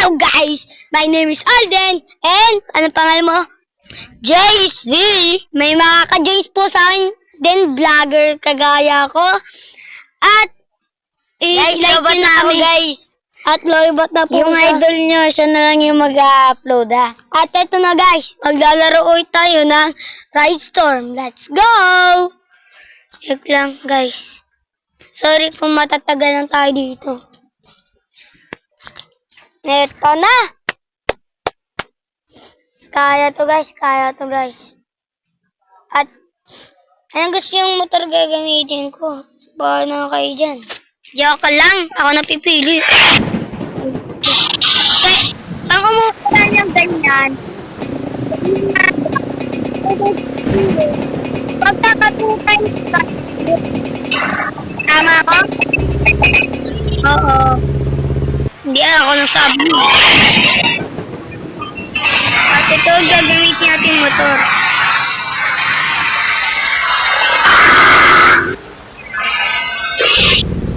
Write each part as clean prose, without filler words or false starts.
Hello guys! My name is Alden and ano pangalan mo? JC! May mga ka-Jays po sa akin din vlogger kagaya ko. At Guys, i-like lobot nyo na ako namin. guys. At lobot na po Yung idol nyo, siya na lang yung mag-upload ha. At eto na guys, maglalaro ulit tayo ng Ride Storm. Let's go! Check lang guys. Sorry kung matatagalan tayo dito. Eto na! Kaya to guys. At anong gusto yung motor gagamitin ko? Bahala na kayo dyan. Joke lang, ako napipili. Pag umuulan ng ganyan, pagkakatutay ka. Tama ko? Oo. Hindi ako nasabi mo. At ito gagamitin natin motor.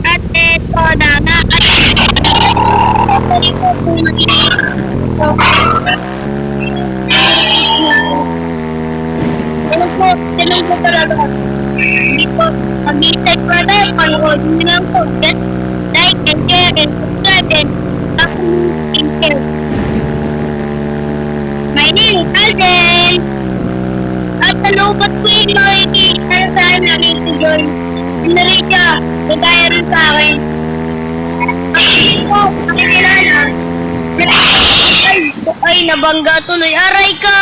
At ito na nga. At ito po Tinong po talaga. Hindi po, mag-i-start pa tayo, panoodin nyo lang po. Just like and share and subscribe and share. My name is Alden. At nalobot ko yung makikita sa akin na nito John. Pinarita, nagaya rin sa akin. Ang ko, makikilala. Ay, nabangga tuloy. Aray ka!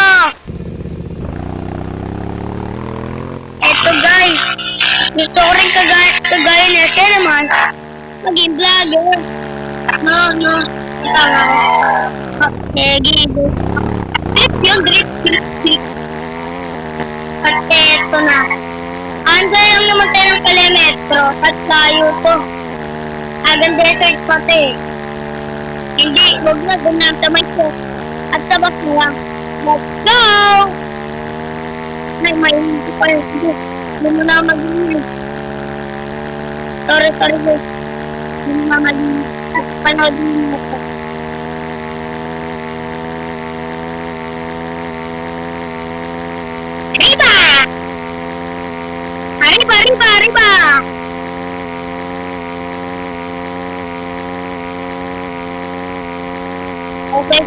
Eto guys, gusto ko rin kagaya na siya naman. Maging vlogger. No. Tama. Sige. Drip. At eto na. Anda lang naman tayo ng kilometro at layo to. Agang desert pa to eh. Hindi, huwag na, doon lang tamay ko. At tabak na lang. Let's go! May hindi pa yun. Hindi mo na mag-inis. Sorry. Hindi mo na mag-inis. At panood mo ito. Arriba! Okay,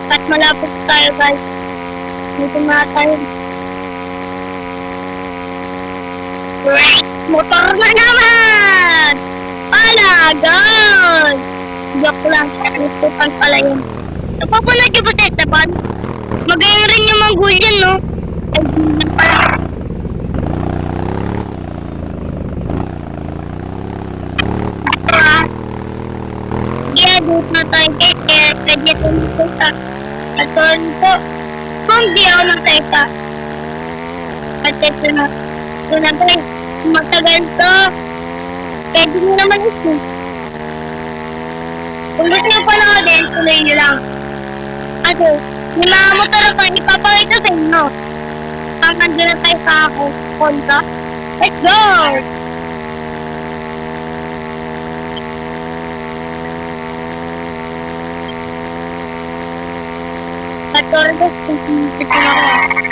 at malapit tayo guys. Dito na tayo. Right! Motor na naman! Alagan! Joke lang. Itupan pala yun. Napapunod yung sa estapan. Magayon rin yung manggul yan, no? Ay, yun pala. Dito na tayo kaya pwede ito nito sa aton po. Kung di ako ng teka. At ito na. Ito na guys. Matagal to. Pwede nyo naman ito. Kung gusto nyo panoodin, tuloy nyo lang. At may mga motor ako, ipapakita sa inyo. Ang nandun na tayo sa ako. Honda. Let's go! Tordos kung sinisip ko ako.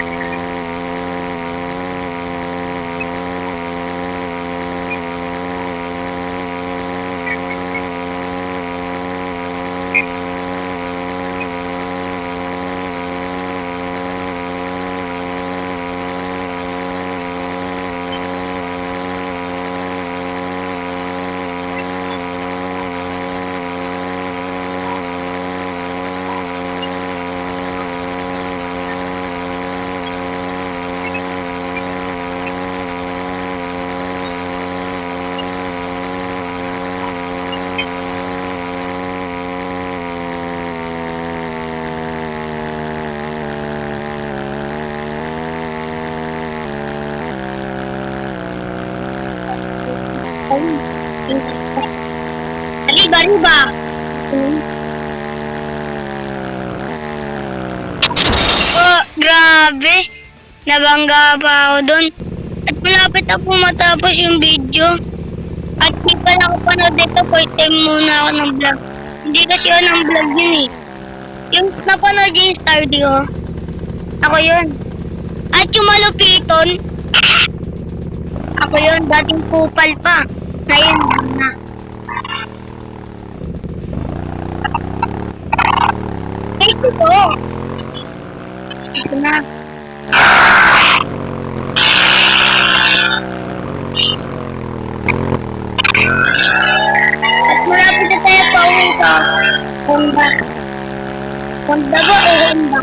Arriba. Oh, grabe. Nabangga pa ako doon. At malapit ako matapos yung video. At di pa lang ako panood dito. First time muna ako ng vlog. Hindi kasi ako ng vlog yun eh. Yung napanood yung Stardew. Ako yun. At yung malupiton. Ako yun. Dating kupal pa. Ngayon na. Ito to. Ito na. At malapit na tayo pa uwi sa Honda. Honda ba o Honda?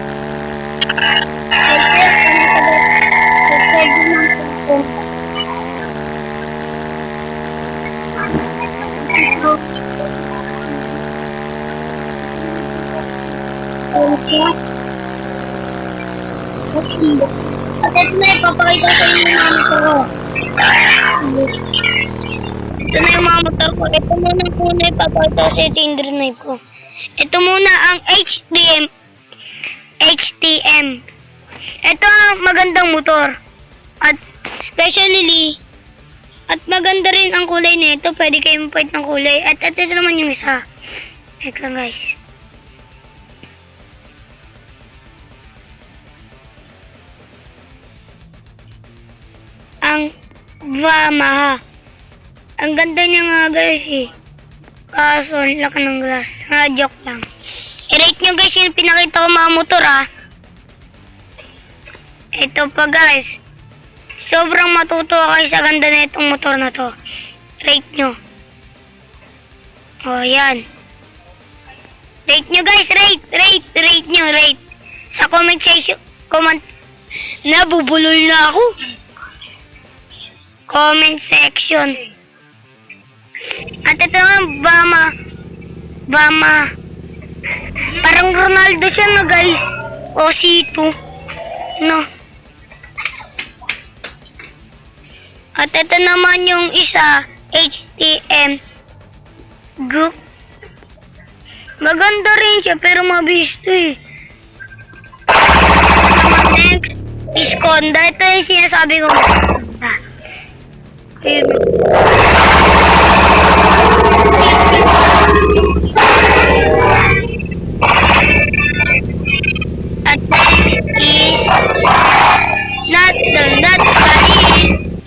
At ito na ipapakita sa inyo yung mga motor ko. Ito na yung mga motor ko. Ito muna ipapakita sa yung drive ko. Ito muna ang XTM. Ito ang magandang motor. At especially, at maganda rin ang kulay nito. Pwede kayo mapahit ng kulay. At ito naman yung isa. Ito lang guys. Ang Yamaha. Ang ganda niya nga guys eh. Kaso, laki ng glass. Joke lang. I-rate nyo guys yung pinakita ko mga motor ah. Ito pa guys. Sobrang matutuwa kayo sa ganda na itong motor na to. Rate nyo. O yan. Rate nyo guys. Rate nyo. Sa comment section. Nabubulol na ako. Comment section. At ito nga, Bama. Parang Ronaldo siya na guys. O C2. No. At ito naman yung isa, HTM Group. Maganda rin siya pero mabisto eh. Next is Honda. Ito yung sinasabi ko. At next is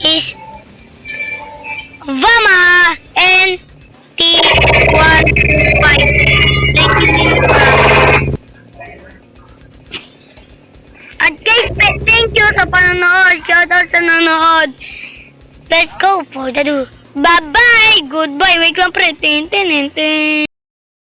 is Yamaha NT125. At guys, thank you sa panonood. Shoutout sa nanonood. Let's go for the do. Bye-bye! Goodbye! Wait lang pre. Tin.